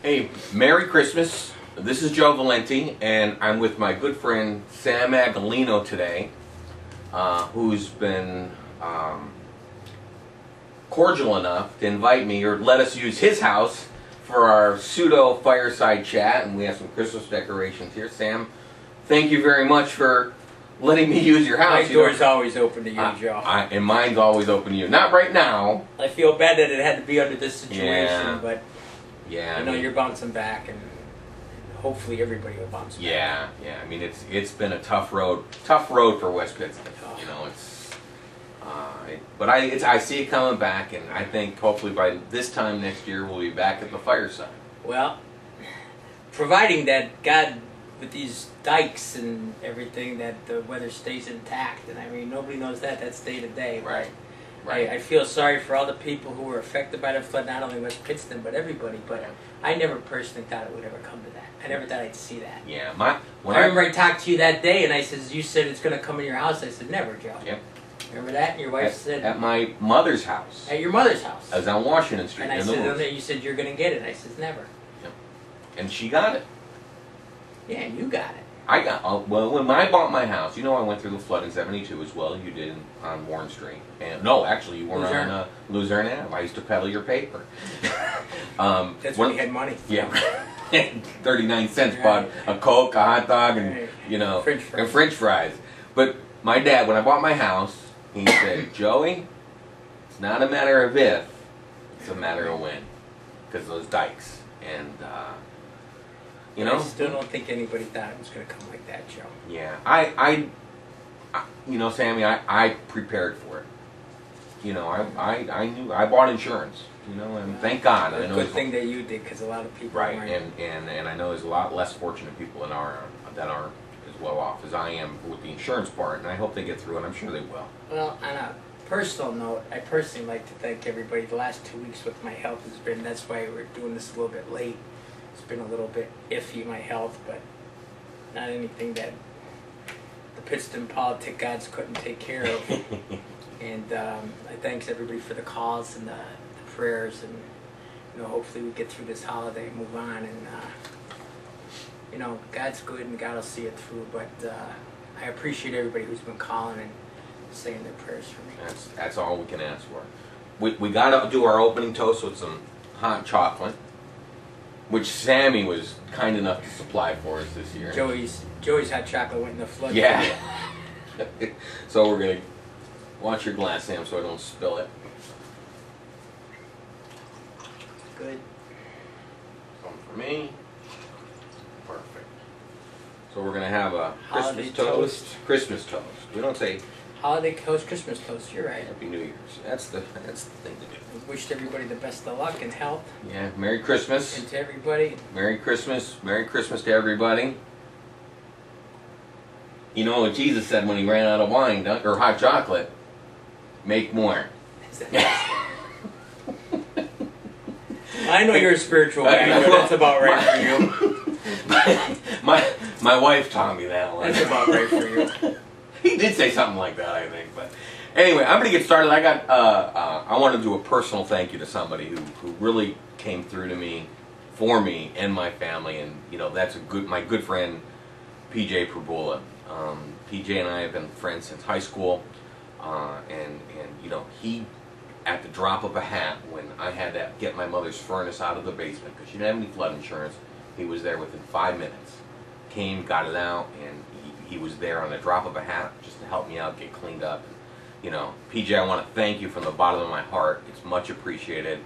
Hey, Merry Christmas. This is Joe Valenti, and I'm with my good friend Sammy Agolino today, who's been cordial enough to invite me or let us use his house for our pseudo fireside chat, and we have some Christmas decorations here. Sam, thank you very much for letting me use your house. My door's always open to you, Joe. And mine's always open to you. Not right now. I feel bad that it had to be under this situation, but yeah, you're bouncing back, and hopefully everybody will bounce back. Yeah. I mean, it's been a tough road for West Pittsburgh. Oh. You know, but I see it coming back, and I think hopefully by this time next year we'll be back at the fireside. Well, providing that God, with these dikes and everything, that the weather stays intact, and I mean nobody knows that. That's day to day. Right. I feel sorry for all the people who were affected by the flood, not only West Pittston, but everybody. But I never personally thought it would ever come to that. I never thought I'd see that. Yeah, I remember I talked to you that day, and I said, "You said it's going to come in your house." I said, "Never, Joe." Yep. Remember that? And your wife said at my mother's house. At your mother's house. I was on Washington Street. And I said, "You said you're going to get it." I said, "Never." Yep. And she got it. Yeah, and you got it. I got well when I bought my house. You know, I went through the flood in '72 as well. You did on Warren Street, and no, actually, you weren't on Luzerne Ave. I used to peddle your paper. That's when you had money. Yeah, 39 cents bought a Coke, a hot dog, and French fries. But my dad, when I bought my house, he said, "Joey, it's not a matter of if, it's a matter of when, because those dikes." And I still don't think anybody thought it was going to come like that, Joe. Yeah, Sammy, I prepared for it. You know, I knew, I bought insurance. You know, and thank God. It's a good thing that you did, because a lot of people right, weren't. and I know there's a lot less fortunate people that aren't as well off as I am with the insurance part, and I hope they get through, and I'm sure they will. Well, on a personal note, I personally like to thank everybody. The last 2 weeks with my health has been, that's why we're doing this a little bit late. It's been a little bit iffy, my health, but not anything that the Pittston politic gods couldn't take care of. And I thanks everybody for the calls and the prayers, and hopefully we get through this holiday and move on. And God's good, and God will see it through. But I appreciate everybody who's been calling and saying their prayers for me. That's all we can ask for. We got to do our opening toast with some hot chocolate, which Sammy was kind enough to supply for us this year. Joey's hot chocolate went in the flood. Yeah. So we're gonna watch your glass, Sam, so I don't spill it. Good. Something for me. Perfect. So we're gonna have a Holiday Christmas toast. Christmas toast. We don't say holiday toast, Christmas toast. You're right. Happy New Year's. That's the thing to do. We wished everybody the best of luck and health. Yeah. Merry Christmas. And to everybody. Merry Christmas. Merry Christmas to everybody. You know what Jesus said when he ran out of wine or hot chocolate? Make more. I know you're a spiritual guy, but that's about right for you. My wife taught me that one. That's about right for you. He did say something like that, I think. But anyway, I'm going to get started. I want to do a personal thank you to somebody who really came through to me, for me and my family, and that's my good friend PJ Prabula. PJ and I have been friends since high school, and he, at the drop of a hat, when I had to get my mother's furnace out of the basement because she didn't have any flood insurance, he was there within 5 minutes. Came, got it out, and he was there on the drop of a hat just to help me out, get cleaned up. PJ, I want to thank you from the bottom of my heart. It's much appreciated.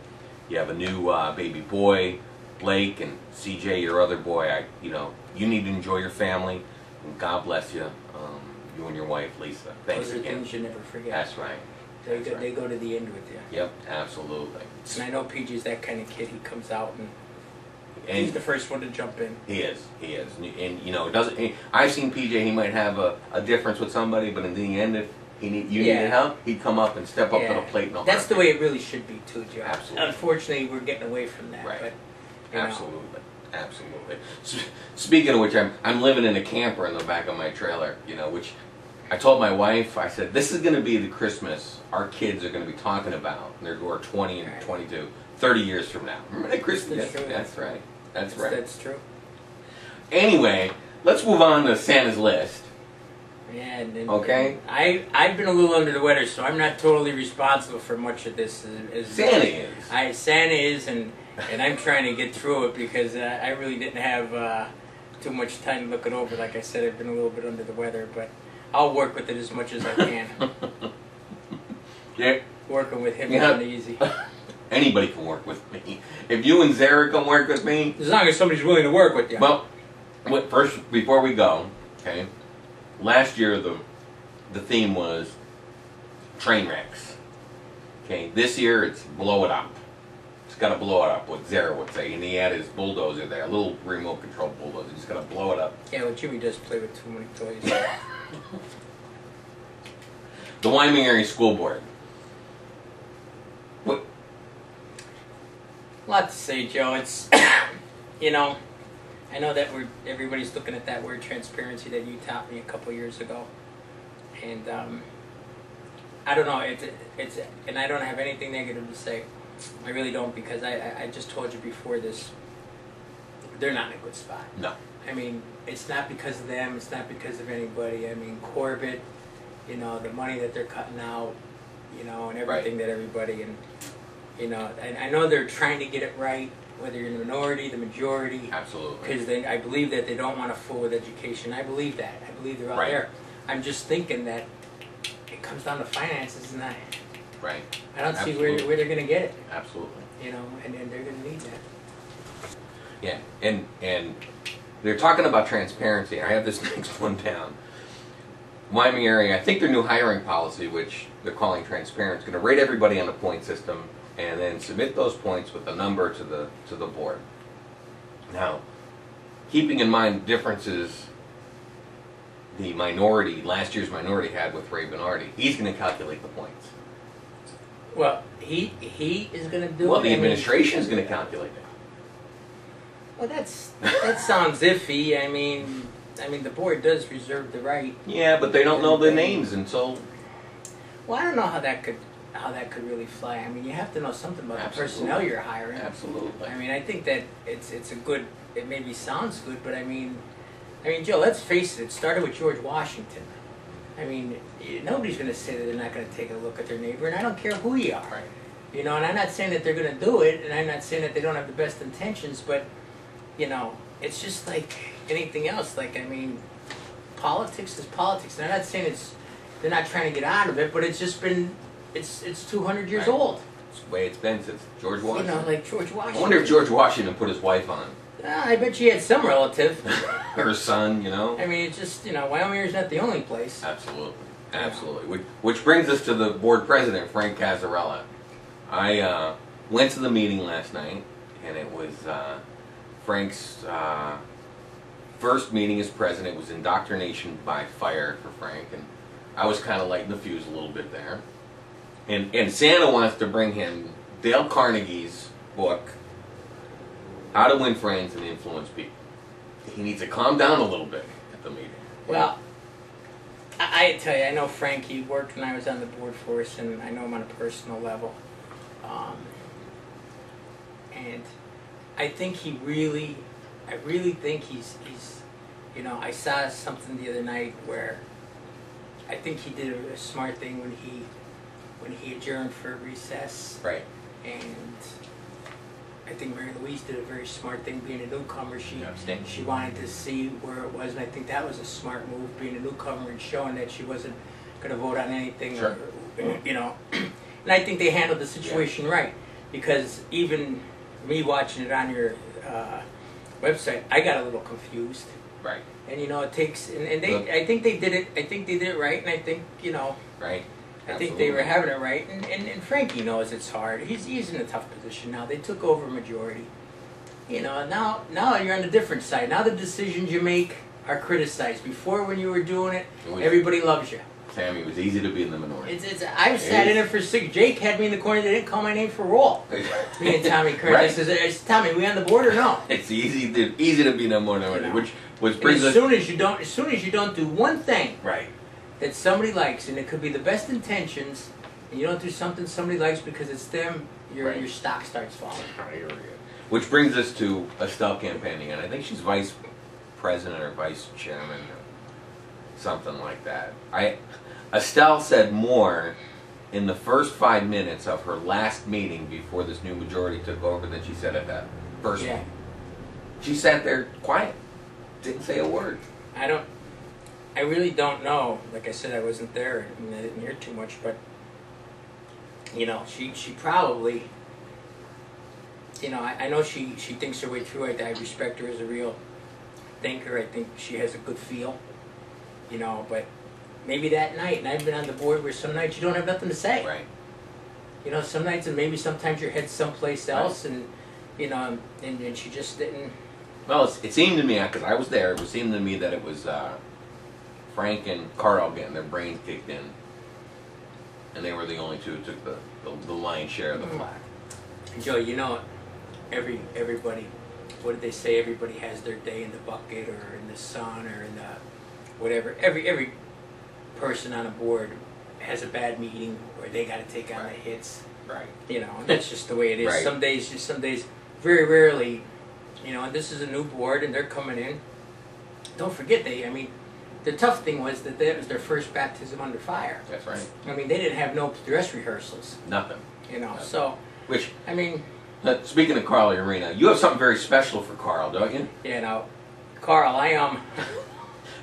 You have a new baby boy, Blake, and CJ, your other boy. You need to enjoy your family, and God bless you. You and your wife, Lisa. Thanks Those are again. things you never forget. That's right. They go to the end with you. Yep, absolutely. And I know PJ's that kind of kid. He comes out and he's the first one to jump in. He is. And it doesn't. I've seen PJ. He might have a difference with somebody, but in the end, if you needed help, he'd come up and step up to the plate. That's the way it really should be too, Joe. Absolutely. Unfortunately, we're getting away from that. Right. But, absolutely. Speaking of which, I'm living in a camper in the back of my trailer. Which I told my wife, I said, this is going to be the Christmas our kids are going to be talking about. They're 20 and 22, 30 years from now. Remember that Christmas? That's right. That's right. That's true. Anyway, let's move on to Santa's list. Yeah, and Okay. I've been a little under the weather, so I'm not totally responsible for much of this. Santa is. Santa is, and I'm trying to get through it because I really didn't have too much time to look it over. Like I said, I've been a little bit under the weather, but I'll work with it as much as I can. Yeah. Working with him is not easy. Anybody can work with me. If you and Zara can work with me, as long as somebody's willing to work with you. Well, first, before we go, okay. Last year the theme was train wrecks. Okay, this year it's blow it up. It's got to blow it up, what Zara would say, and he had his bulldozer there, a little remote control bulldozer. He's got to blow it up. Yeah, well, Jimmy does play with too many toys. The Wyoming Area School Board. What? A lot to say, Joe. It's you know. I know that everybody's looking at that word transparency that you taught me a couple years ago, and I don't know. It's and I don't have anything negative to say. I really don't, because I just told you before this. They're not in a good spot. No. I mean, it's not because of them. It's not because of anybody. I mean, Corbett, you know, the money that they're cutting out, you know, and everything that everybody, and you know, I know they're trying to get it right. Whether you're in the minority, the majority. Absolutely. Because I believe that they don't want to fool with education. I believe that. I believe they're out there. I'm just thinking that it comes down to finances, and I don't see where they're going to get it. Absolutely. You know, and they're going to need that. Yeah, and they're talking about transparency. I have this next one down. Wyoming area, I think their new hiring policy, which they're calling transparent, is going to rate everybody on a point system, and then submit those points with a number to the board. Now, keeping in mind differences the last year's minority had with Ray Bernardi, he's going to calculate the points. Well, he is going to do it. Well, the administration is going to calculate it. Well, that sounds iffy. I mean, the board does reserve the right. Yeah, but they don't know the names until. Well, I don't know how that could really fly. I mean, you have to know something about the personnel you're hiring. Absolutely. I mean, I think that it's a good. It maybe sounds good, but I mean, Joe, let's face it. It started with George Washington. I mean, nobody's going to say that they're not going to take a look at their neighbor, and I don't care who you are. Right. You know, and I'm not saying that they're going to do it, and I'm not saying that they don't have the best intentions, but you know, it's just like anything else. Like, I mean, politics is politics, and I'm not saying they're not trying to get out of it, but it's just been. It's 200 years old. It's the way it's been since George Washington. You know, like George Washington. I wonder if George Washington put his wife on. I bet she had some relative. Her son, you know. I mean, it's just, you know, Wyoming's not the only place. Absolutely. Absolutely. Which brings us to the board president, Frank Cazzarella. I went to the meeting last night, and it was Frank's first meeting as president. It was indoctrination by fire for Frank, and I was kind of lighting the fuse a little bit there. And Santa wants to bring him Dale Carnegie's book, How to Win Friends and Influence People. He needs to calm down a little bit at the meeting. Well, I tell you, I know Frank. He worked when I was on the board for us, and I know him on a personal level. And I think I really think he's, you know, I saw something the other night where I think he did a smart thing when he adjourned for recess. Right. And I think Mary Louise did a very smart thing, being a newcomer. She wanted to see where it was, and I think that was a smart move, being a newcomer and showing that she wasn't going to vote on anything. Sure. Or, you know, and I think they handled the situation right, because even me watching it on your website, I got a little confused. Right. And you know, it takes, and they, I think they did it. I think they did it right, and I think, you know. Right. I think they were having it right, and Frankie knows it's hard. He's in a tough position now. They took over a majority. You know, now you're on the different side. Now the decisions you make are criticized. Before, when you were doing it, everybody loves you. Sammy, it was easy to be in the minority. I've sat in it for 6. Jake had me in the corner. They didn't call my name for roll. Me and Tommy Curtis. Right. I said, Tommy, we on the board or no? It's easy to be in the minority, you know? which brings us. As soon as you don't do one thing. Right. That somebody likes, and it could be the best intentions, and you don't do something somebody likes because it's them, your stock starts falling. Which brings us to Estelle Campani, and I think she's vice president or vice chairman or something like that. Estelle said more in the first 5 minutes of her last meeting before this new majority took over than she said at that first meeting. She sat there quiet, didn't say a word. I really don't know. Like I said, I wasn't there and I didn't hear too much, but you know, she probably, you know, I know she thinks her way through it. I respect her as a real thinker. I think she has a good feel, you know, but maybe that night, and I've been on the board where some nights you don't have nothing to say. Right. You know, some nights, and maybe sometimes your head's someplace else, and you know, and she just didn't. Well, it seemed to me, because I was there, it seemed to me that it was Frank and Carl getting their brains kicked in, and they were the only two who took the lion's share of the flack. Joe, you know, everybody, what did they say? Everybody has their day in the bucket or in the sun or in the whatever. Every person on a board has a bad meeting or they got to take on the hits. Right. You know, and that's just the way it is. Right. Some days, very rarely, you know, and this is a new board and they're coming in. Don't forget, the tough thing was that was their first baptism under fire. That's right. I mean, they didn't have no dress rehearsals. Nothing. You know, Nothing. so. Which, I mean. Speaking of Carl Arena, you have something very special for Carl, don't you? You know, Carl,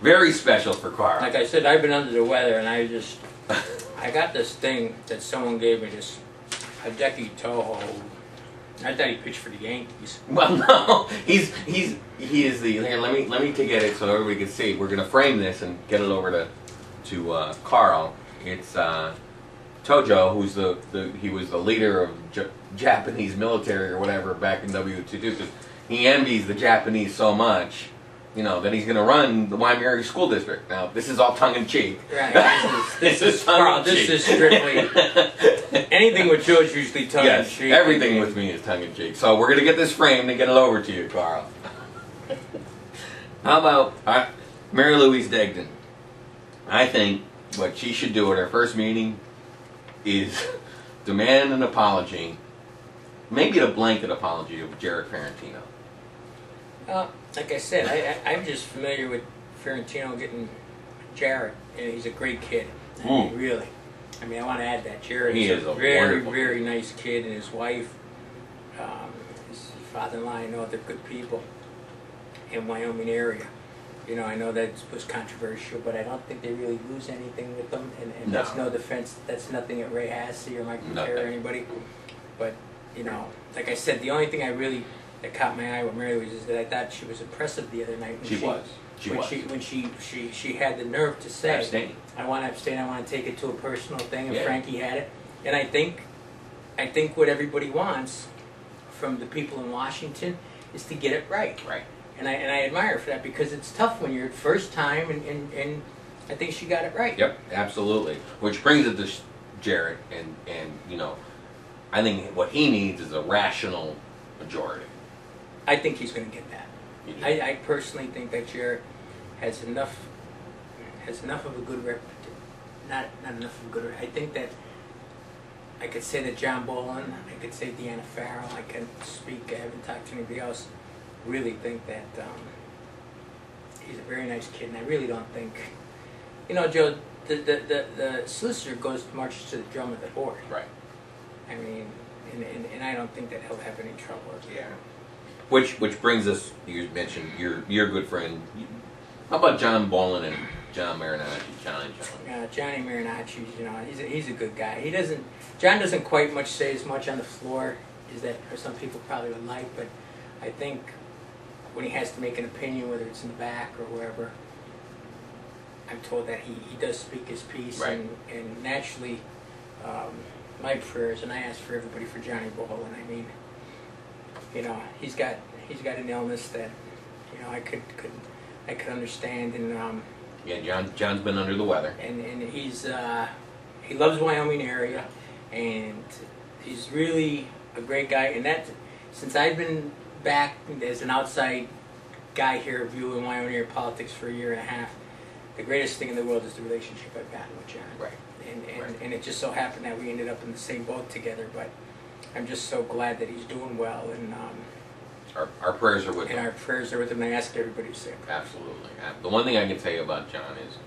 Very special for Carl. like I said, I've been under the weather, and I got this thing that someone gave me, this Hideki Toho. I thought he pitched for the Yankees. Well, no, he is the. Here, let me get it so everybody can see. We're gonna frame this and get it over to Carl. It's Tojo, who's he was the leader of Japanese military or whatever back in WTO, because he envies the Japanese so much, you know, that he's going to run the Wyoming Area School District. Now, this is all tongue in cheek. Right. This is tongue in cheek. This is strictly anything with Joe's usually tongue in cheek. Everything with me is tongue in cheek. So we're going to get this framed and get it over to you, Carl. How about Mary Louise Degden? I think what she should do at her first meeting is demand an apology, maybe a blanket apology of Jared Ferrantino. Like I said, I'm just familiar with Ferrantino getting Jared, and he's a great kid. I mean, really. I mean, I want to add that. Jared is a very, very nice kid, and his wife, his father-in-law, I know they're good people in Wyoming area. You know, I know that was controversial, but I don't think they really lose anything with them. And No. That's no defense. That's nothing at Ray Hasse or Mike Matera or anybody. But, you know, like I said, the only thing that caught my eye with Mary Louise is that I thought she was impressive the other night. When she had the nerve to say, abstain. I want to abstain, I want to take it to a personal thing, and Yeah. Frankie had it. And I think what everybody wants from the people in Washington is to get it right. Right. And I admire her for that, because it's tough when you're first time, and I think she got it right. Yep, absolutely. Which brings it to Jared, and you know, I think what he needs is a rational majority. I think he's going to get that. I personally think that Jared has enough of a good not enough of a good. I think that I could say that John Bolin, I could say Deanna Farrell. I can speak. I haven't talked to anybody else. Really think that he's a very nice kid, and I really don't think, you know, Joe, the solicitor marches to the drum of the board. Right. I mean, and I don't think that he'll have any trouble. Yeah. Which brings us, you mentioned your good friend. How about John Bolin and John Marinacci? Johnny Marinacci, you know, he's a good guy. John doesn't quite say as much on the floor as that some people probably would like, but I think when he has to make an opinion, whether it's in the back or wherever, I'm told that he does speak his piece. Right. And naturally, my prayers, and I ask for everybody for Johnny Bolin. I mean, you know, he's got an illness that, you know, I could understand, and Yeah, John's been under the weather. And he loves Wyoming area, and he's really a great guy. And that, since I've been back as an outside guy here viewing Wyoming area politics for a year and a half, the greatest thing in the world is the relationship I've gotten with John. Right. And it just so happened that we ended up in the same boat together. But I'm just so glad that he's doing well, and our prayers are with And him. our prayers are with him. I ask everybody to say a prayer. Absolutely. The one thing I can tell you about John is,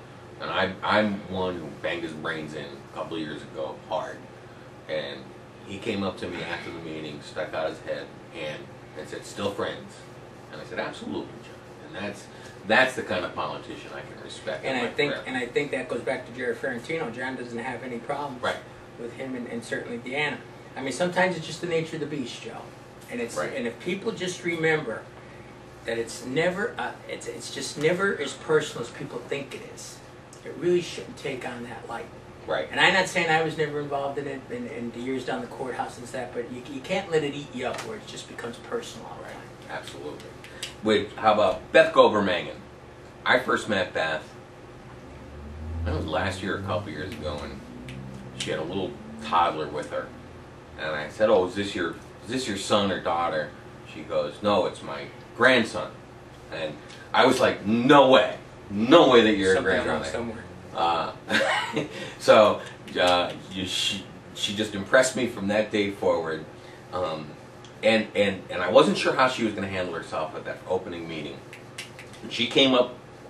and I'm one who banged his brains in a couple of years ago hard, and he came up to me after the meeting, stuck out his head, and said, "Still friends?" And I said, "Absolutely, John." And that's the kind of politician I can respect. And in I my think career. and I think that goes back to Jerry Ferrantino. John doesn't have any problems Right. with him, and certainly Deanna. I mean, sometimes it's just the nature of the beast, Joe. And it's Right. and if people just remember that it's never it's just never as personal as people think it is. It really shouldn't take on that light. Right. And I'm not saying I was never involved in it in the years down the courthouse and stuff, but you can't let it eat you up where it just becomes personal all the time. Absolutely. How about Beth Gobermangan? I first met Beth, I don't know, last year or a couple years ago, and she had a little toddler with her. And I said, "Oh, is this your son or daughter?" She goes, "No, it's my grandson." And I was like, "No way that you're Something's a wrong grandmother." somewhere. So she just impressed me from that day forward, and I wasn't sure how she was going to handle herself at that opening meeting. And she came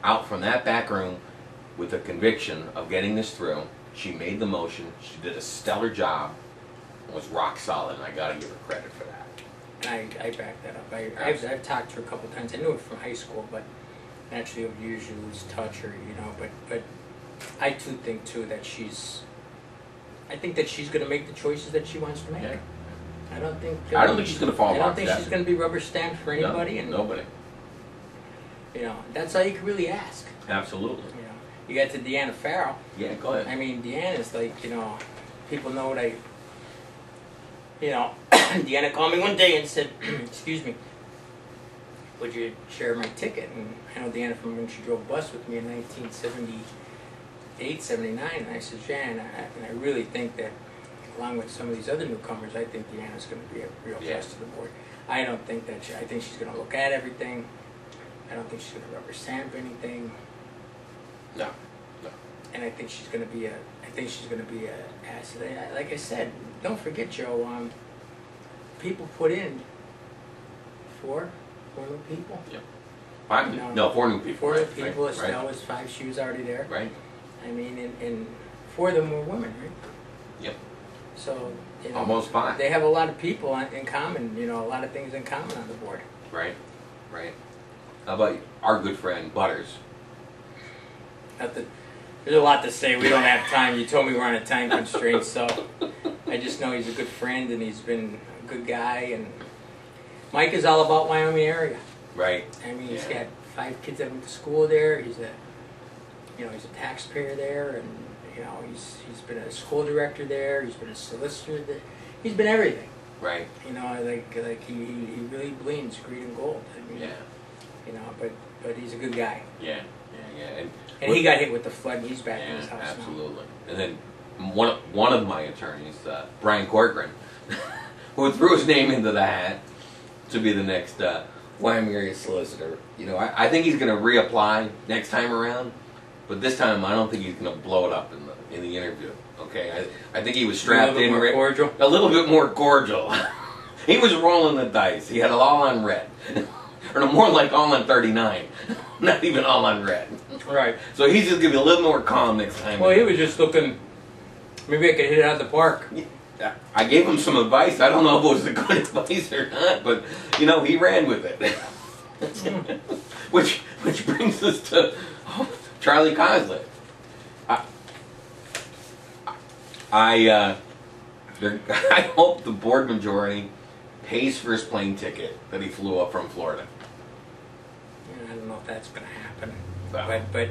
out from that back room with a conviction of getting this through. She made the motion. She did a stellar job. And was rock solid, and I got to give her credit for that. And I back that up. I've talked to her a couple of times. I knew her from high school, but naturally over the years you lose touch, or But I too think that she's going to make the choices that she wants to make. Yeah. I don't think she's going to fall I apart. don't think she's going to be rubber stamped for anybody. No, and nobody. That's all you can really ask. Absolutely. You got to Deanna Farrell. Yeah, go ahead. I mean, Deanna's like, people know what Deanna called me one day and said, "Excuse me, would you share my ticket?" And I know Deanna from when she drove a bus with me in 1978, 79. And I said, "Yeah," and I really think that, along with some of these other newcomers, I think Deanna's going to be a real plus to the board. I don't think that I think she's going to look at everything. I don't think she's going to rubber stamp anything. No. And I think she's going to be a asset. Like I said, don't forget, Joe. People put in four new people. Yep. Five? No, four new people. Four new right, people. right, Estelle was 5 shoes already there. Right. I mean, and 4 of them were women, right? Yep. So Almost 5. They have a lot of people in common. A lot of things in common on the board. Right. How about our good friend Butters? There's a lot to say. We don't have time. You told me we're on a time constraint, so I just know he's a good friend and he's been a good guy. And Mike is all about Wyoming area. Right. I mean, he's got 5 kids that went to school there. He's a taxpayer there, and he's been a school director there. He's been a solicitor there. He's been everything. Right. Like he really bleeds green and gold. I mean, but he's a good guy. Yeah. And he got hit with the flood, and he's back in his house absolutely. Now. And then one of my attorneys, Brian Corcoran, who threw his name into the hat to be the next Wyoming area solicitor. I think he's going to reapply next time around, but this time I don't think he's going to blow it up in the interview. Okay, I think he was strapped in. Cordial. A little bit more cordial. He was rolling the dice. He had it all on red. Or more like all on 39. Not even all on red. Right. So he's just going to be a little more calm next time. Well, he was just looking, maybe I could hit it out of the park. Yeah, I gave him some advice. I don't know if it was a good advice or not, but, he ran with it. Which brings us to Charlie Coslett. I hope the board majority pays for his plane ticket that he flew up from Florida. I don't know if that's going to happen. Well, But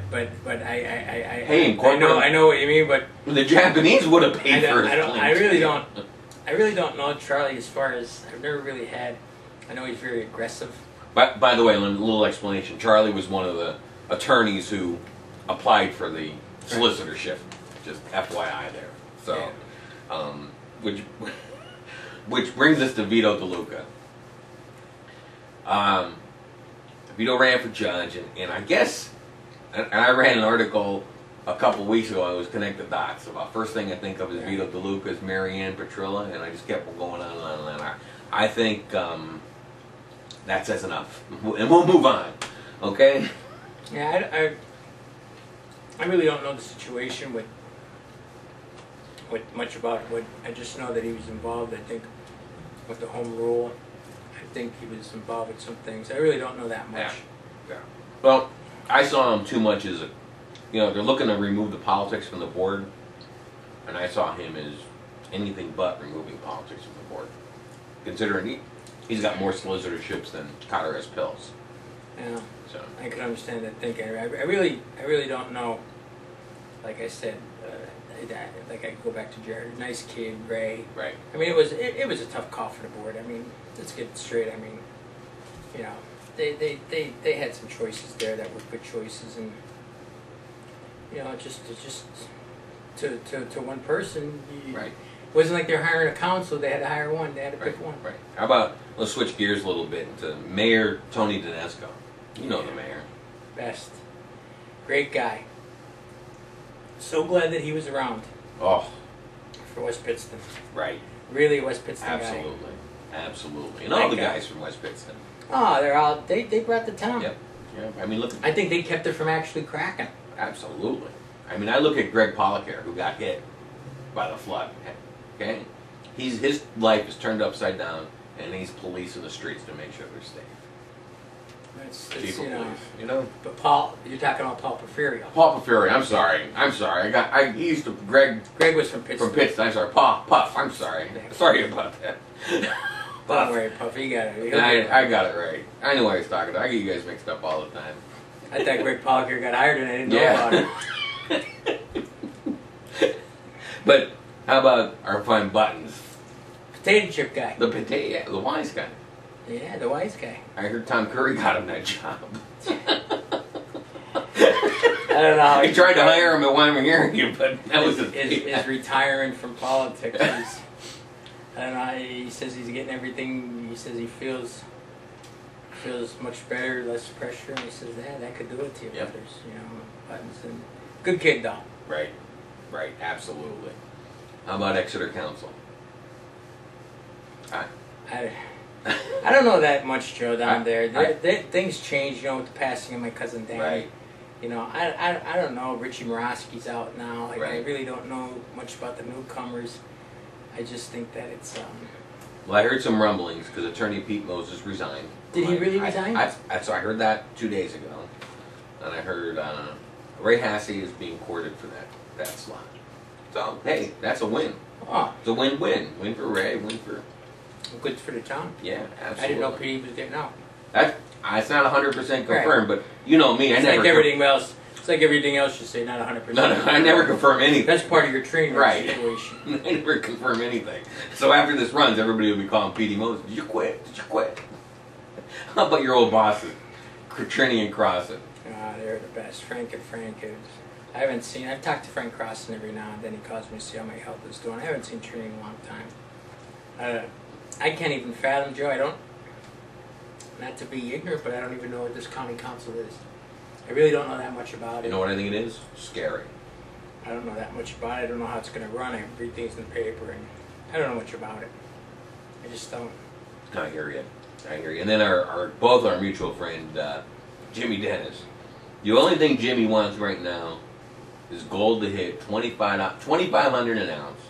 hey, I know what you mean, but the Japanese would have paid for his plane ticket. I really don't know Charlie as far as I've never really had. I know he's very aggressive. By the way, a little explanation. Charlie was one of the attorneys who applied for the solicitorship. Just FYI there. So, which brings us to Vito DeLuca. Vito ran for judge, and I guess, and I ran an article a couple weeks ago. I was connect the dots about first thing I think of is Vito DeLuca is Marianne Petrilla, and I just kept going on and on and on. I think that that says enough, and we'll move on. Okay? Yeah, I really don't know the situation with much about what. I just know that he was involved. I think with the home rule. I think he was involved with some things. I really don't know that much. Yeah. Well, I saw him too much as a, they're looking to remove the politics from the board, and I saw him as anything but removing politics from the board, considering he's got more solicitorships than Cotter has pills. Yeah. So I could understand that thinking. I really don't know. Like I said, like I go back to Jared, nice kid, Ray. Right. I mean, it was a tough call for the board. I mean, let's get it straight. I mean, they had some choices there that were good choices, and just to one person. Right. It wasn't like they're hiring a council. They had to hire one. They had to pick one. Right. How about let's switch gears a little bit to Mayor Tony Dinesco. You know the mayor. Best. Great guy. So glad that he was around. Oh. For West Pittston. Right. Really a West Pittston Absolutely. guy. Absolutely. And all the guys from West Pittston. Oh, they're all, they brought the town. Yep. Yeah. I mean, look. I think they kept it from actually cracking. Absolutely. I mean, I look at Greg Pollicker, who got hit by the flood. Okay? His life is turned upside down, and he's policing the streets to make sure they're safe. It's, Chief of police, But Paul, you're talking about Paul Porfirio. Paul Porfirio, I'm sorry. He used to, Greg was from Pittston. From Pittston, I'm sorry. Puff, I'm sorry. Sorry about that. Don't worry, Puff, he got it. I got it right. I know what I was talking about. I get you guys mixed up all the time. I thought Greg Pollicker got hired and I didn't know about it. But how about our fine Buttons? Potato chip guy. The wise guy. Yeah, the wise guy. I heard Tom Curry got him that job. I don't know how he tried to hire him at Wyoming area, but that was his retiring from politics. I don't know. He says he's getting everything. He says he feels much better, less pressure. And he says that could do it to you, yep. brothers. Buttons and good kid though. Right, absolutely. How about Exeter Council? I don't know that much, Joe, down there. Things change, with the passing of my cousin Danny. Right. I don't know. Richie Morosky's out now. Like, right. I really don't know much about the newcomers. I just think that it's. Well, I heard some rumblings because Attorney Pete Moses resigned. Did he really resign? So I heard that 2 days ago, and I heard Ray Hasse is being courted for that slot. So hey, that's a win. Oh. It's a win-win. Win for Ray. Win for. Good for the town. Yeah, absolutely. I didn't know Pete was getting out. It's not 100% confirmed, right. But you know me. It's like everything else. It's like everything else you say, not 100%. No, I never confirm anything. That's part of your training situation. I never confirm anything. So after this runs, everybody will be calling Petey Moses. Did you quit? How about your old bosses, Trini and Crossan? They're the best. Frank. I've talked to Frank Crossan every now and then. He calls me to see how my health is doing. I haven't seen Trini in a long time. I can't even fathom, Joe. Not to be ignorant, but I don't even know what this county council is. I really don't know that much about it. You know what I think it is? Scary. I don't know that much about it. I don't know how it's going to run. I read things in the paper, and I don't know much about it. I just don't. I hear you. And then both our mutual friend, Jimmy Dennis. The only thing Jimmy wants right now is gold to hit $2,500 an ounce,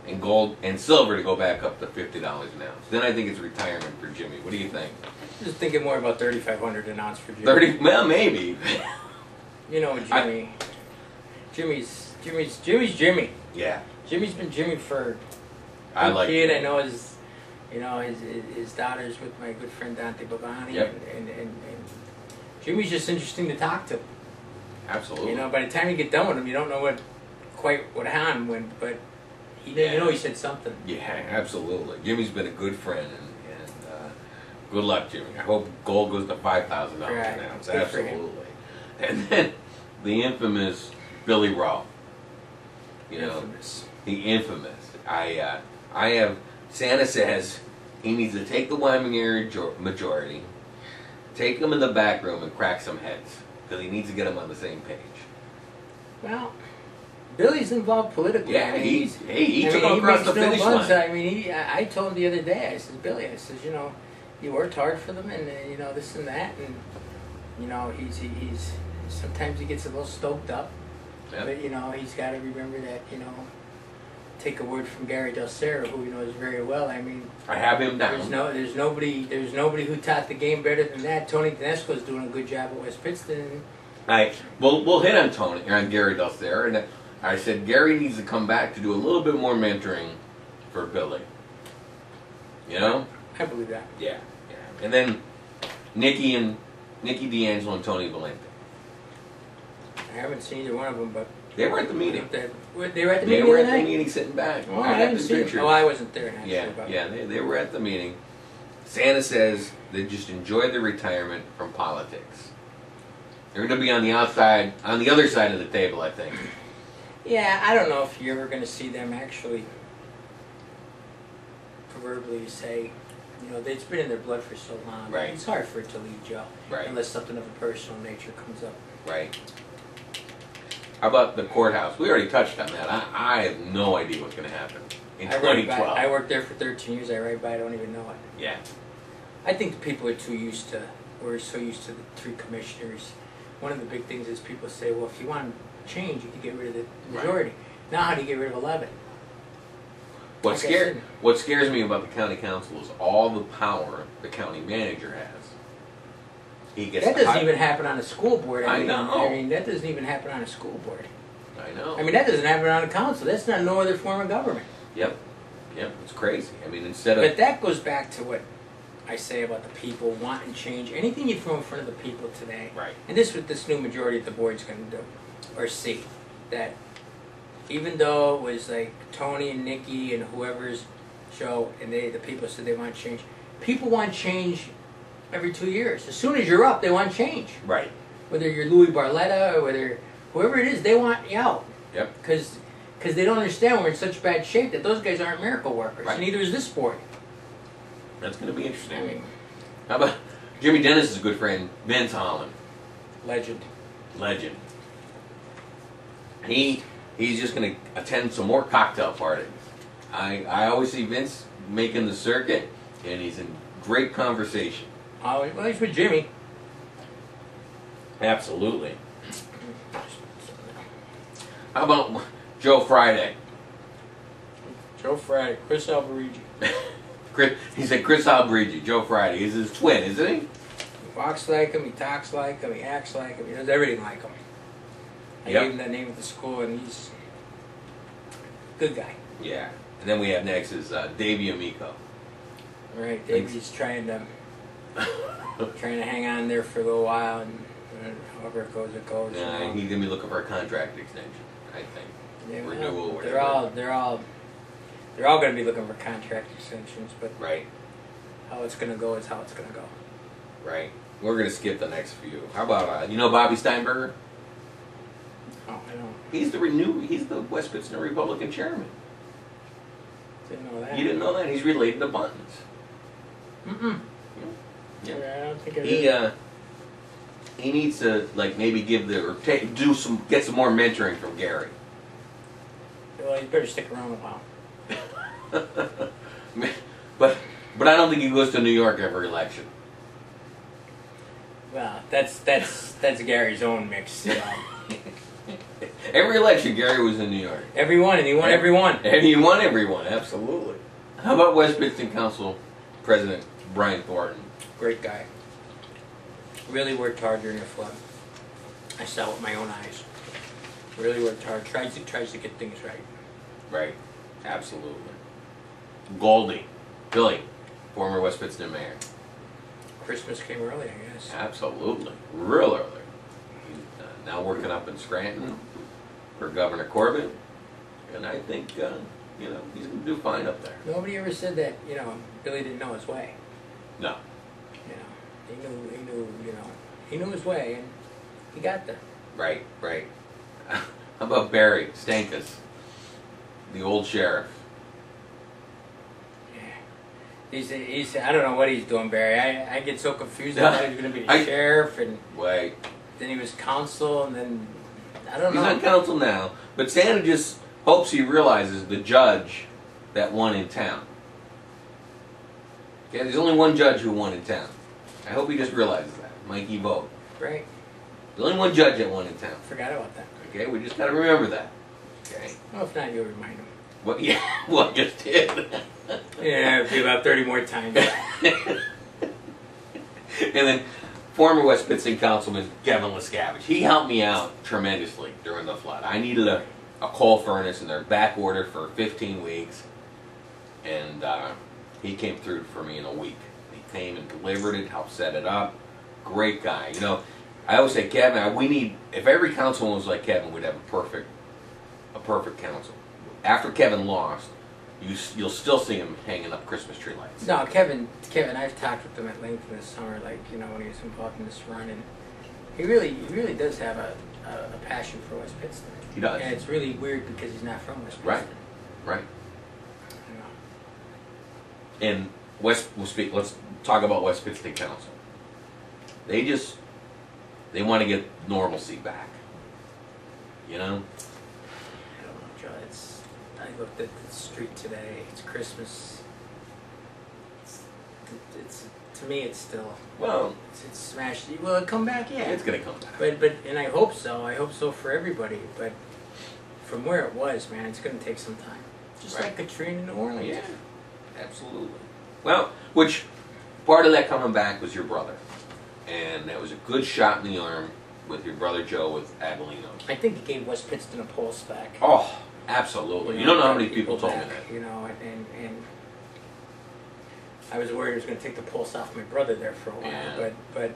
and gold and silver to go back up to $50 an ounce. Then I think it's retirement for Jimmy. What do you think? I'm just thinking more about $3,500 an ounce for Jimmy. Well, maybe. Jimmy. Jimmy's Jimmy. Yeah. Jimmy's been Jimmy for. I like. Kid, I know his daughter's with my good friend Dante Bavani. Yep. And Jimmy's just interesting to talk to. Absolutely. By the time you get done with him, you don't know what happened when, but he said something. Yeah, absolutely. Jimmy's been a good friend, and good luck, Jimmy. I hope gold goes to $5,000 an ounce. Good Absolutely. And then the infamous Billy Rowe. Infamous. The infamous. Santa says he needs to take the Wyoming area majority, take them in the back room and crack some heads, because he needs to get them on the same page. Well, Billy's involved politically. Yeah, he took him across the finish line. I told him the other day, I said, Billy, he worked hard for them, and you know, this and that, and you know, he's sometimes he gets a little stoked up, Yep. but you know, he's got to remember that, you know, take a word from Gary Del Cerro, who he knows very well. I mean, I have him down. there's nobody who taught the game better than that. Tony Tedesco's doing a good job at West Pittston. We'll hit on Tony or on Gary Del Cerro, and I said Gary needs to come back to do a little bit more mentoring for Billy. You know? I believe that. Yeah. And then Nikki D'Angelo and Tony Valenti. I haven't seen either one of them, but They were at the meeting. they were at the They meeting were the at other the night? meeting sitting back. Oh, I I got didn't the see it. pictures. Oh, I wasn't there. Actually, Yeah, but they were at the meeting. Santa says they just enjoyed the retirement from politics. They're going to be on the outside, on the other side of the table, I think. yeah, I don't know if you're ever going to see them actually proverbially say, you know, it's been in their blood for so long. Right. It's hard for it to leave Joe. Right. Unless something of a personal nature comes up. Right. How about the courthouse? We already touched on that. I have no idea what's going to happen in I ride by, 2012. I worked there for 13 years. I ride by, I don't even know it. Yeah. I think the people are too used to, we're so used to the three commissioners. One of the big things is people say, well, if you want change, you can get rid of the majority. Right. Now how do you get rid of 11? What scares me about the county council is all the power the county manager has. He gets that doesn't even happen on a school board. I know. I mean, that doesn't even happen on a school board. I know. I mean, that doesn't happen on a council. That's not no other form of government. Yep. It's crazy. I mean, instead of... But that goes back to what I say about the people wanting change. Anything you throw in front of the people today, right. And this is what this new majority of the board's going to do, or see, that even though it was like Tony and Nikki and whoever's show, and the people said they want change, people want change every 2 years. As soon as you're up, they want change. Right. Whether you're Louis Barletta or whether whoever it is, they want you out. Yep. Because they don't understand we're in such bad shape that those guys aren't miracle workers. Right. Neither is this board. That's going to be interesting. I mean, how about Jimmy Dennis' good friend, Vince Holland. Legend. He's just going to attend some more cocktail parties. I always see Vince making the circuit, and he's in great conversation. Oh, well, he's with Jimmy. Absolutely. How about Joe Friday? Joe Friday, Chris Alberigi. He said Chris Alberigi, Joe Friday. He's his twin, isn't he? He walks like him, he talks like him, he acts like him, he does everything like him. I gave him that name at the school, and he's a good guy. Yeah. And then we have next is Davey Amico. Right, Davey's trying to hang on there for a little while, and however it goes, it goes. Yeah, he's gonna be looking for a contract extension, I think. Yeah, Renewal, they're whatever. all going to be looking for contract extensions, but right. How it's going to go is how it's going to go. Right. We're gonna skip the next few. How about you know Bobby Steinberger? Oh, I don't. He's the West Pittston Republican chairman. Didn't know that. You didn't know that? He's related to Buttons. Mm-mm. Yeah. I don't think I did. He needs to like maybe get some more mentoring from Gary. Well, you better stick around a while. but I don't think he goes to New York every election. Well, that's Gary's own mix. You know. Every election, Gary was in New York. Everyone, and he won every one. And he won every one, absolutely. How about West Pittston Council President Brian Thornton? Great guy. Really worked hard during the flood. I saw it with my own eyes. Really worked hard. Tries to get things right. Right, absolutely. Goldie, Billy, former West Pittston mayor. Christmas came early, I guess. Absolutely, real early. He's now working up in Scranton for Governor Corbett, and I think he's going to do fine up there. Nobody ever said that Billy didn't know his way. No. He knew his way, and he got there. Right. How about Barry Stankus, the old sheriff? He's I don't know what he's doing, Barry. I get so confused. I thought he was going to be the sheriff, and then he was counsel, and then I don't know. He's on council now, but Santa just hopes he realizes the judge that won in town. Okay, there's only one judge who won in town. I hope he just realizes that. Mikey Vogt. Right. There's only one judge that won in town. Forgot about that. Okay, we just got to remember that. Okay. Well, if not, you'll remind him. Well, yeah, well, I just did. Yeah, it'll be about 30 more times. And then former West Pittston Councilman Kevin Lescavage. He helped me out tremendously during the flood. I needed a coal furnace, and they're back ordered for 15 weeks. And he came through for me in a week. He came and delivered it, helped set it up. Great guy. You know, I always say, Kevin, we need, if every councilman was like Kevin, we'd have a perfect council. After Kevin lost, you'll still see him hanging up Christmas tree lights. No, Kevin, I've talked with him at length this summer, like, you know, when he was involved in this run, and he really does have a passion for West Pittston. He does. And it's really weird because he's not from West Pittston. Right. You know. And let's talk about West Pittston Council. They want to get normalcy back. You know? I don't know, Joe. I looked at the street today. It's Christmas. It's to me, it's still. Well, it's smashed. Will it come back? Yeah. It's gonna come back. But and I hope so. I hope so for everybody. But from where it was, man, it's gonna take some time. Just like Katrina in New Orleans. Yeah, absolutely. Well, which part of that coming back was your brother, and that was a good shot in the arm with your brother Joe with Agolino. I think it gave West Pittston a pulse back. Oh, absolutely. You don't know how many people told me that. You know, and I was worried it was going to take the pulse off my brother there for a while. Yeah. But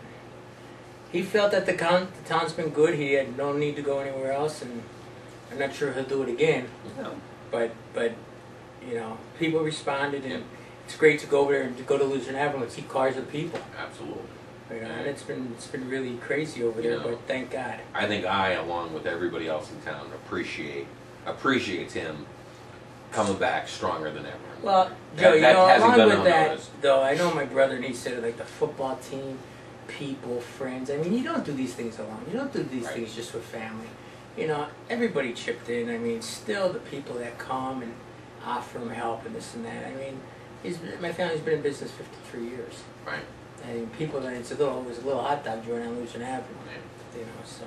he felt that the town's been good. He had no need to go anywhere else, and I'm not sure he'll do it again. No. But you know, people responded, and it's great to go over there and to go to Luzerne Avenue and see cars of people. Absolutely. You know, and it's been really crazy over there, but thank God. I think along with everybody else in town, appreciates him coming back stronger than ever. Well, Joe, you know, along with that, though, I know my brother, and he said it, like the football team, people, friends. I mean, you don't do these things alone. You don't do these things just with family. You know, everybody chipped in. I mean, still the people that come and offer him help and this and that. I mean, my family's been in business 53 years. Right. And people, it was a little hot dog joint on Luzerne Avenue. You know, so.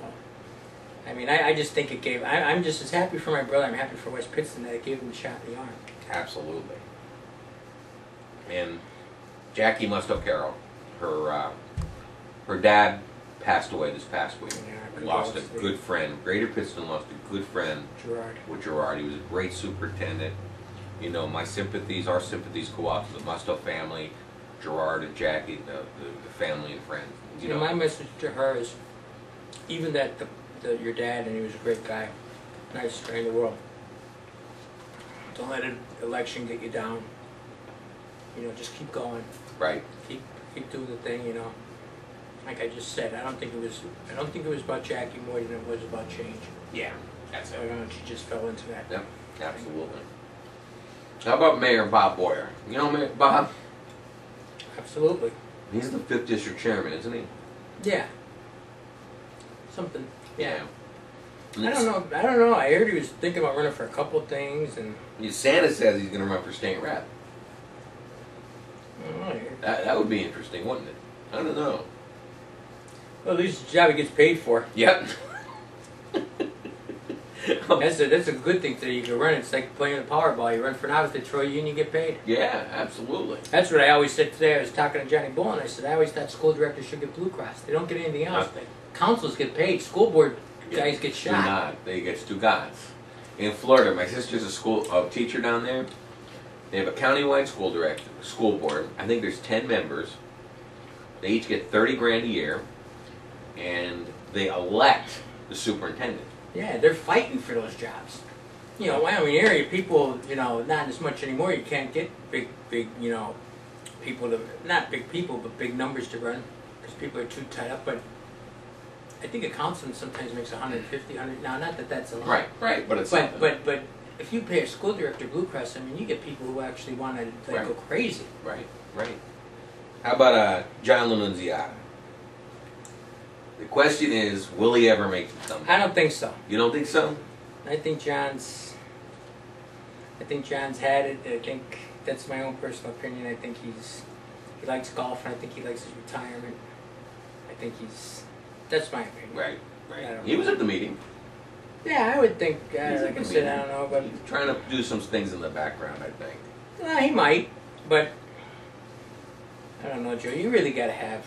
I mean, I just think it gave. I'm just as happy for my brother. I'm happy for West Pittston that it gave him a shot in the arm. Absolutely. And Jackie Musto Carroll, her dad passed away this past week. Yeah, lost a good friend. Greater Pittston lost a good friend. Gerard. He was a great superintendent. You know, our sympathies go out to the Musto family, Gerard and Jackie, the family and friends. You know, my message to her is, even that your dad, and he was a great guy, nicest guy in the world. Don't let an election get you down. You know, just keep going. Right. Keep doing the thing. You know, like I just said, I don't think it was about Jackie more than it was about change. Yeah, that's it. I don't know, she just fell into that. Yep, absolutely. How about Mayor Bob Boyer? You know Mayor Bob? Absolutely. He's the 5th District Chairman, isn't he? Yeah. Something. Yeah. I don't know. I heard he was thinking about running for a couple of things, and Santa says he's going to run for state rep. I don't know. That would be interesting, wouldn't it? I don't know. Well, at least the job he gets paid for. Yep. That's a good thing that you can run. It's like playing the Powerball. You run for an office, they throw you in, you get paid. Yeah, absolutely. That's what I always said today. I was talking to Johnny Bull, and I said, I always thought school directors should get Blue Cross. They don't get anything else. Councils get paid. School board guys get shot. Do not. They get Stugatz. In Florida, my sister's a teacher down there. They have a countywide school board. I think there's 10 members. They each get $30,000 a year, and they elect the superintendent. Yeah, they're fighting for those jobs. You know, Wyoming area people, you know, not as much anymore. You can't get big, you know, people to, not big people, but big numbers to run because people are too tied up. But I think a councilman sometimes makes 150, 100. Now, not that that's a lot. Right, but it's but if you pay a school director Blue Cross, I mean, you get people who actually want to go crazy. Right. How about John Lanunziata? The question is, will he ever make the comeback? I don't think so. You don't think so? I think John's had it. I think that's my own personal opinion. I think He likes golf, and I think he likes his retirement. I think that's my opinion. Right. He was at the meeting. Yeah, I would think, He's like I said, I don't know, but... He's trying to do some things in the background, I think. He might, but... I don't know, Joe, you really gotta have...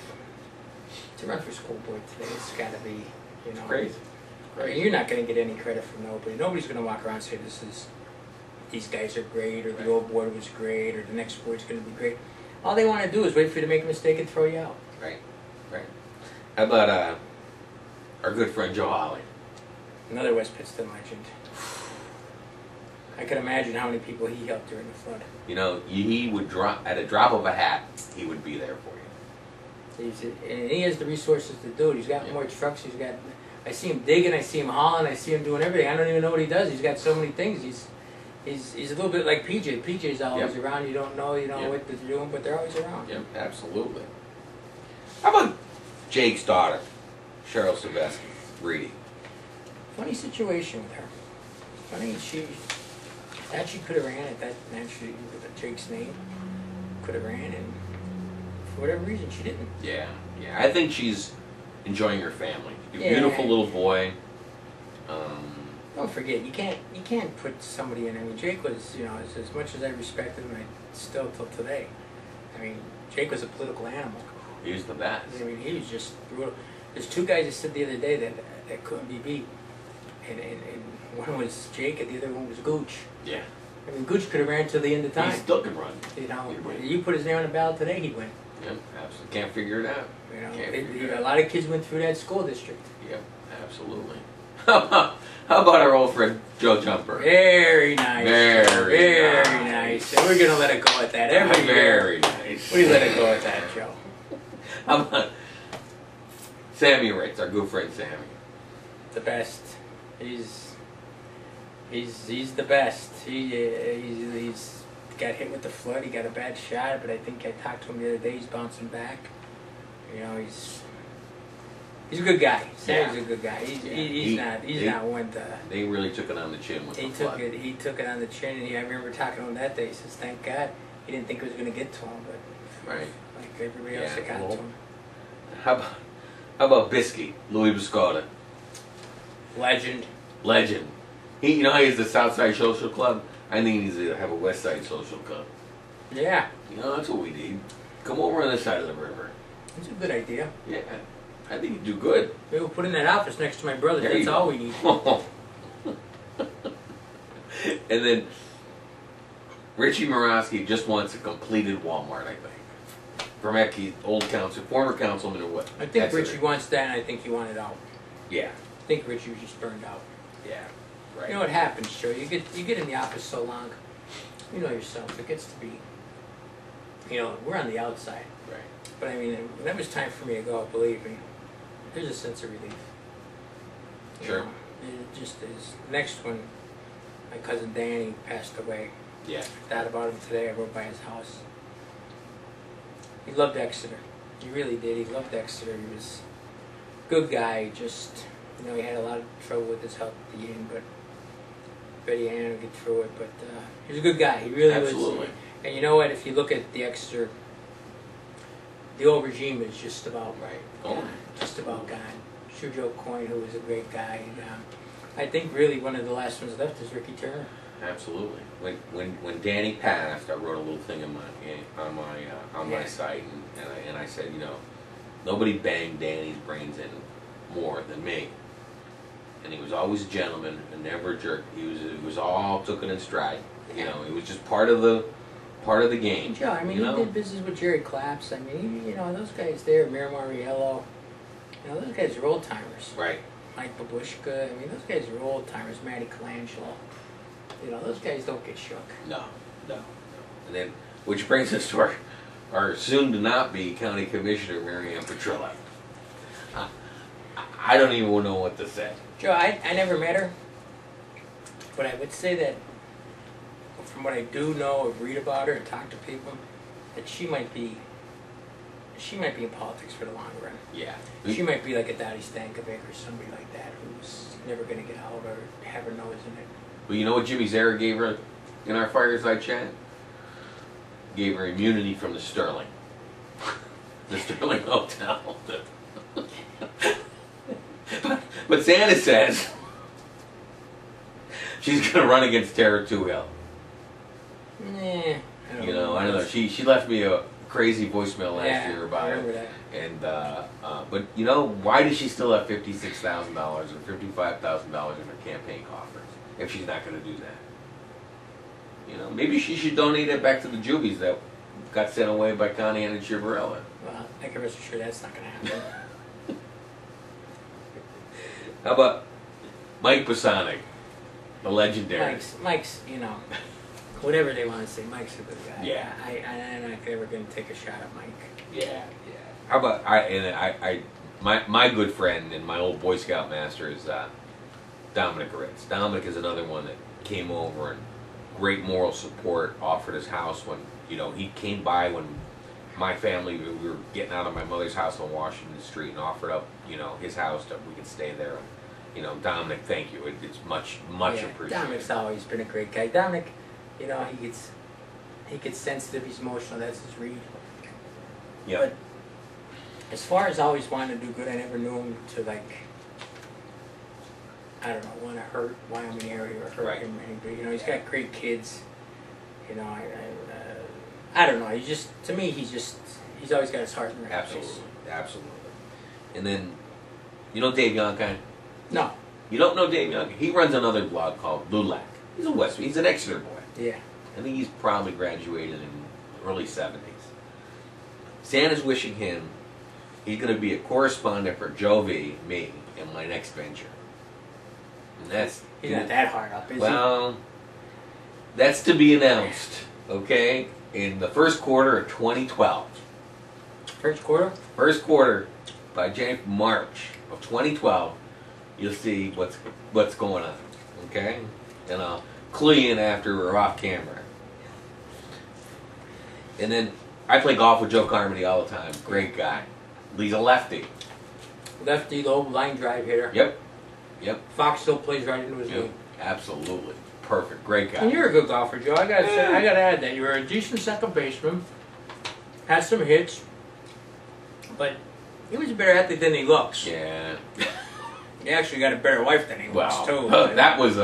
To run for school board today, it's gotta be, you know... Crazy. I mean, you're not gonna get any credit from nobody. Nobody's gonna walk around and say these guys are great, or the old board was great, or the next board's gonna be great. All they want to do is wait for you to make a mistake and throw you out. Right. How about our good friend Joe Holly? Another West Pittston legend. I can imagine how many people he helped during the flood. You know, he would drop at a drop of a hat. He would be there for you. And he has the resources to do it. He's got more trucks. He's got. I see him digging. I see him hauling. I see him doing everything. I don't even know what he does. He's got so many things. He's a little bit like PJ. PJ's always around. You don't know what they're doing, but they're always around. Yep, absolutely. How about Jake's daughter, Cheryl Silvestre, Reedy? Funny situation with her. Funny, she could have ran at that naturally with Jake's name. Could have ran, and for whatever reason, she didn't. Yeah. I think she's enjoying her family. You're a beautiful little boy. Don't forget, you can't put somebody in. I mean, Jake was, as much as I respected him, I still till today. I mean, Jake was a political animal. He was the best. I mean, he was just brutal. There's two guys that said the other day that couldn't be beat. And one was Jake and the other one was Gooch. Yeah. I mean, Gooch could have ran till the end of time. He still could run. You put his name on the ballot today, he'd win. Yep, absolutely. Can't figure it out. A lot of kids went through that school district. Yep, absolutely. How about our old friend Joe Jumper? Very nice. Very nice. And we're gonna let it go at that every year. Very nice. We let it go at that, Joe. How about Sammy Ritz, our good friend Sammy? The best. He's the best. He's got hit with the flood. He got a bad shot, but I think I talked to him the other day. He's bouncing back. He's a good guy. Sammy's a good guy. He's not one to. They really took it on the chin with the flood. He took it on the chin, and I remember talking to him that day. He says, "Thank God, he didn't think it was going to get to him, but like everybody else, it got to him." How about Bisky, Louis Biscotta? Legend. He has the Southside Social Club. I think he needs to have a West Side Social Club. Yeah. That's what we need. Come over on this side of the river. That's a good idea. Yeah. I think you'd do good. Maybe we'll put in that office next to my brother. That's all we need. And then Richie Morosky just wants a completed Walmart, I think. From Ecky, former councilman or what? I think Richie wants that, and I think he wanted out. Yeah. I think Richie was just burned out. Yeah. Right. You know what happens, Joe? You get in the office so long, you know yourself. It gets to be, we're on the outside. Right. But I mean, when it was time for me to go, believe me, there's a sense of relief. Sure. It just is. Next one, my cousin Danny passed away. Yeah. I thought about him today. I rode by his house. He loved Exeter. He really did. He loved Exeter. He was a good guy. Just, he had a lot of trouble with his health at the end, but Betty Ann would get through it. But he was a good guy. He really was. Absolutely. And you know what? If you look at the Exeter, the old regime is just about just about gone. Joe Coyne, who was a great guy. I think really one of the last ones left is Ricky Turner. Absolutely. When Danny passed, I wrote a little thing on my site, and I said, nobody banged Danny's brains in more than me. And he was always a gentleman and never a jerk. He was all took it in stride. It was just part of the game. Joe, I mean, he did business with Jerry Claps. I mean, those guys there, Miramar Riello. Those guys are old timers. Right. Mike Babushka. I mean, those guys are old timers. Matty Colangelo. Those guys don't get shook. No. And then, which brings us to our soon to not be county commissioner, Marianne Petrillo. I don't even know what to say. Joe, I never met her, but I would say that from what I do know or read about her and talk to people, that she might be in politics for the long run. Yeah. She might be like a Dottie Stankovic or somebody like that who's never going to get out or have her nose in it. Well, you know what Jimmy Zara gave her in our fireside chat? Gave her immunity from the Sterling. the Sterling Hotel. But Santa says she's going to run against Tara Two-Hill. Nah, I don't know. She left me a crazy voicemail last year about I remember it. that. And but why does she still have $56,000 or $55,000 in her campaign coffers if she's not going to do that? Maybe she should donate it back to the Jubies that got sent away by Connie and Chivarella. Well, I can rest assured that's not going to happen. How about Mike Bosonic, the legendary? Mike's, whatever they want to say, Mike's a good guy. Yeah. I'm not ever going to take a shot at Mike. Yeah. How about my good friend and my old Boy Scout master is Dominic Ritz. Dominic is another one that came over and great moral support, offered his house when he came by when my family, we were getting out of my mother's house on Washington Street, and offered up his house that we could stay there. Dominic, thank you. It's much appreciated. Dominic's always been a great guy. Dominic, he gets sensitive, he's emotional. That's his read. Yeah. But as far as always wanting to do good, I never knew him to want to hurt Wyoming area or hurt him or anybody. He's got great kids. I don't know. To me, he's always got his heart in the right place. Absolutely. And then, Dave Youngkind? No. You don't know Dave Youngkind? He runs another blog called Lulac. He's an Exeter boy. Yeah. I think he's probably graduated in early 70s. Santa's wishing him he's going to be a correspondent for Joe V, me, and my next venture. And that's... He's not that hard up, is he? Well, that's to be announced, okay? In the first quarter of 2012. First quarter? First quarter, by March of 2012, you'll see what's going on, okay? And I'll clue you in after we're off camera. And then I play golf with Joe Carmody all the time. Great guy. He's a lefty. Lefty, the old line drive hitter. Yep. Fox still plays right into his game. Absolutely. Perfect. Great guy. And you're a good golfer, Joe. I gotta add that. You were a decent second baseman. Had some hits. But he was a better athlete than he looks. Yeah. He actually got a better wife than he looks, too. That was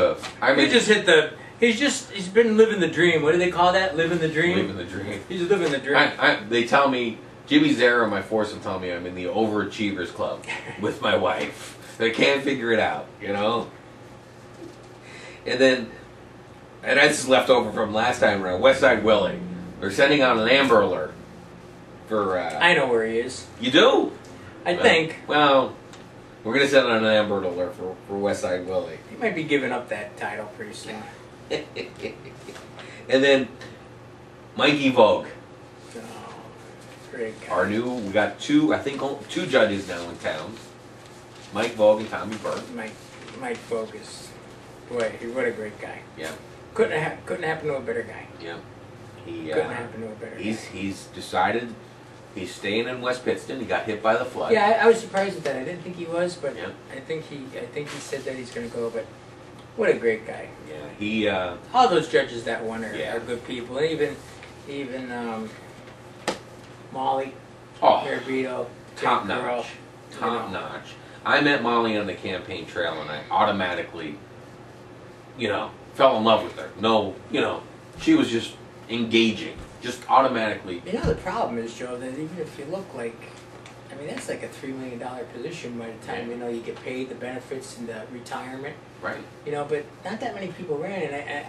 he's been living the dream. What do they call that? Living the dream? Living the dream. He's living the dream. They tell me, Jimmy Zara, my foursome, tell me I'm in the overachievers club with my wife. They can't figure it out, And that's left over from last time around. Westside Willie. They're sending out an Amber Alert for... I know where he is. You do? I think. Well, we're going to send out an Amber Alert for Westside Willie. He might be giving up that title pretty soon. And then Mikey Vogue. Oh, great guy. We got two judges now in town. Mike Vogue and Tommy Burke. Mike Vogue is, boy, what a great guy. Yeah. Couldn't happen to a better guy. Yeah. Couldn't happen to a better guy. He's decided he's staying in West Pittston. He got hit by the flood. Yeah, I was surprised at that. I didn't think he was, but yeah. I think he said that he's going to go. But what a great guy. Yeah, all those judges that won are good people. Even Molly, Herbito, top notch. I met Molly on the campaign trail, and I automatically, fell in love with her. No, she was just engaging, just automatically. The problem is, Joe, that even if you look that's like a $3 million position by the time you get paid, the benefits and the retirement. Right. But not that many people ran, and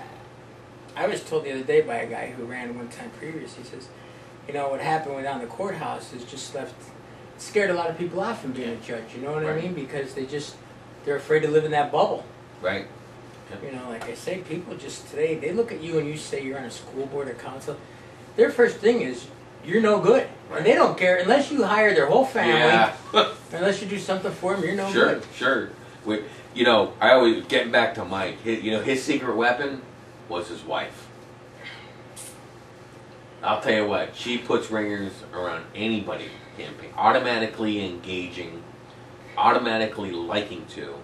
I was told the other day by a guy who ran one time previous. He says, what happened down the courthouse is just scared a lot of people off from being a judge. You know what I mean? Because they're afraid to live in that bubble. Right. Yep. Like I say, people just today, they look at you and you say you're on a school board or council. Their first thing is, you're no good. Right. And they don't care, unless you hire their whole family, unless you do something for them, you're no good. Sure. I always, getting back to Mike, his secret weapon was his wife. I'll tell you what, she puts ringers around anybody campaign, automatically engaging, automatically liking to,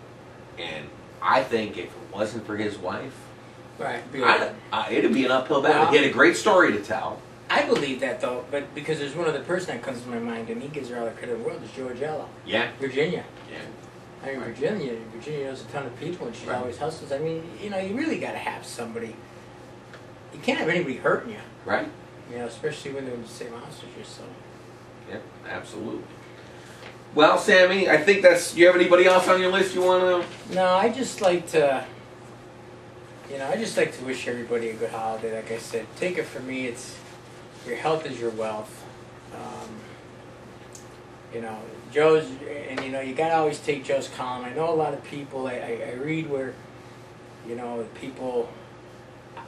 and I think if it wasn't for his wife, it'd be an uphill battle. He had a great story to tell. I believe that though, but because there's one other person that comes to my mind, and he gives her all the credit in the world, is Georgiella. Yeah. Virginia. Yeah. I mean, Right. Virginia knows a ton of people, and she Right. always hustles. I mean, you know, you really got to have somebody. You can't have anybody hurting you. Right. You know, especially when they're in the same house as you. So. Yep, absolutely. Well, Sammy, I think that's. Do you have anybody else on your list you want to? No, I just like to. You know, I just like to wish everybody a good holiday. Like I said, take it from me. It's your health is your wealth. You know, Joe's, and you know, you gotta always take Joe's column. I know a lot of people. I read where, you know, people.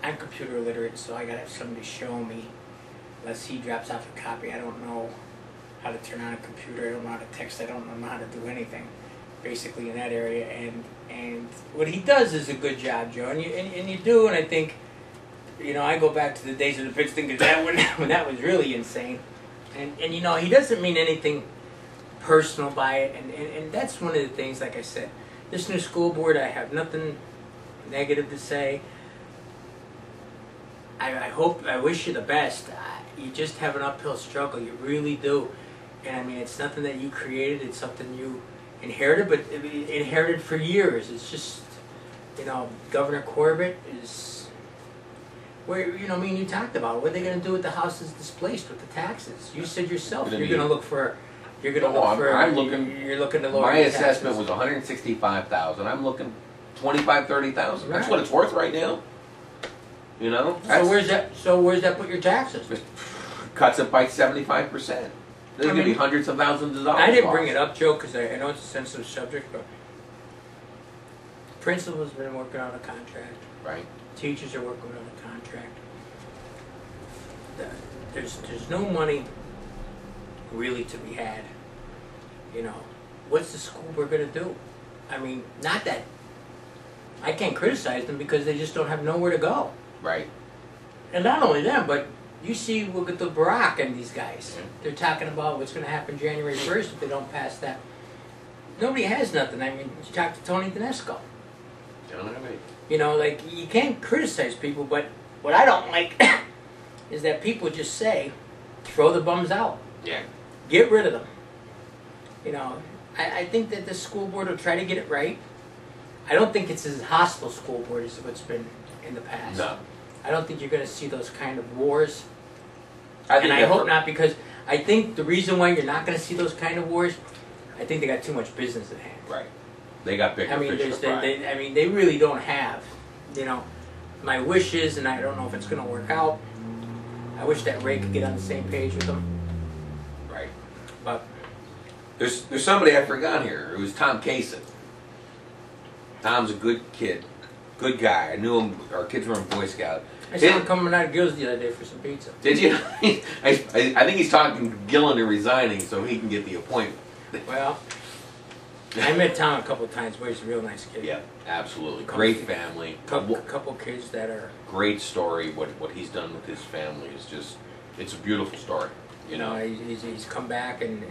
I'm computer illiterate, so I gotta have somebody show me. Unless he drops off a copy, I don't know how to turn on a computer. I don't know how to text. I don't know how to do anything, basically in that area. And what he does is a good job, Joe. And you do. And I think, you know, I go back to the days of the pitch thinking that when that was really insane. And you know, he doesn't mean anything personal by it. And that's one of the things. Like I said, this new school board, I have nothing negative to say. I wish you the best. You just have an uphill struggle. You really do. And I mean, it's nothing that you created. It's something you inherited, but inherited for years. It's just, you know, Governor Corbett is, where, you know, me and you talked about, what are they going to do with the houses displaced with the taxes? You said yourself, you're going to look for, you're looking to lower my your assessment taxes. was $165,000. I'm looking $25,000-$30,000. That's Right. what it's worth right now. You know? So where's that put your taxes? Cuts it by 75%. There's going to be hundreds of thousands of dollars. I didn't bring it up, Joe, because I know it's a sensitive subject, but principal's been working on a contract. Right. Teachers are working on a contract. There's no money really to be had. You know, what's the school board going to do? I mean, not that I can't criticize them because they just don't have nowhere to go. Right. And not only them, but you see, look at the Barack and these guys. They're talking about what's going to happen January 1st if they don't pass that. Nobody has nothing. I mean, you talk to Tony Tedesco. You know what I mean? You know, like, you can't criticize people, but what I don't like is that people just say, throw the bums out. Yeah. Get rid of them. You know, I think that the school board will try to get it right. I don't think it's as hostile school board as what's been in the past. No. I don't think you're going to see those kind of wars. I hope not, because I think the reason why you're not going to see those kind of wars, I think they got too much business at hand. Right. They got bigger fish to fry. They really don't have, you know, my wish is, and I don't know if it's going to work out, I wish that Ray could get on the same page with them. Right. But There's somebody I forgot here. It was Tom Kaysen. Tom's a good kid. Good guy. I knew him. Our kids were in Boy Scout. I saw him coming out of Gills the other day for some pizza. Did you? I think he's talking Gillen to resigning so he can get the appointment. Well, I met Tom a couple of times, but he's a real nice kid. Yeah, absolutely. Great family. Couple kids that are... Great story. What he's done with his family is just, it's a beautiful story. You know? He's come back, and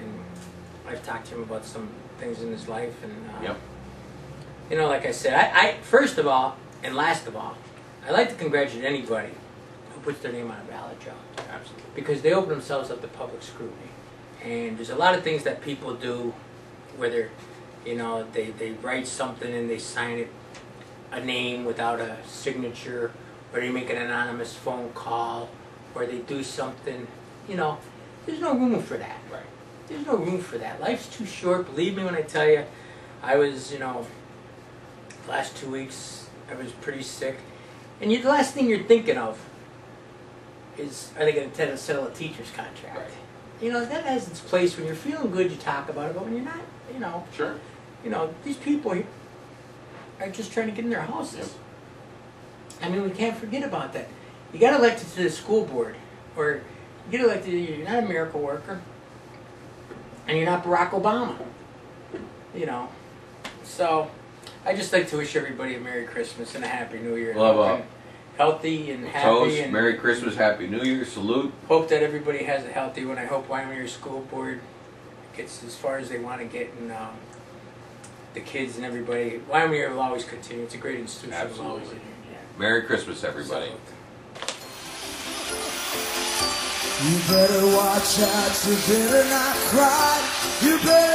I've talked to him about some things in his life. And Yep. you know, like I said, I first of all, and last of all, I'd like to congratulate anybody who puts their name on a ballot, Joe. Absolutely. Because they open themselves up to public scrutiny. And there's a lot of things that people do, whether, you know, they write something and they sign it, a name without a signature, or they make an anonymous phone call, or they do something, you know, there's no room for that. Right. There's no room for that. Life's too short. Believe me when I tell you, I was, you know, last 2 weeks, I was pretty sick. And the last thing you're thinking of is, are they going to settle a teacher's contract? Right. You know, that has its place. When you're feeling good, you talk about it, but when you're not, you know, Sure. you know, these people are just trying to get in their houses. Yep. I mean, we can't forget about that. You got elected to the school board, or you get elected, you're not a miracle worker, and you're not Barack Obama. You know, so I just like to wish everybody a Merry Christmas and a Happy New Year. Healthy and happy. Toast, and Merry Christmas, Happy New Year, salute. hope that everybody has a healthy one. I hope Wyoming School Board gets as far as they want to get, and the kids and everybody. Wyoming will always continue. It's a great institution. Absolutely. Always, yeah. Merry Christmas, everybody. So, You better watch out, you better not cry. You better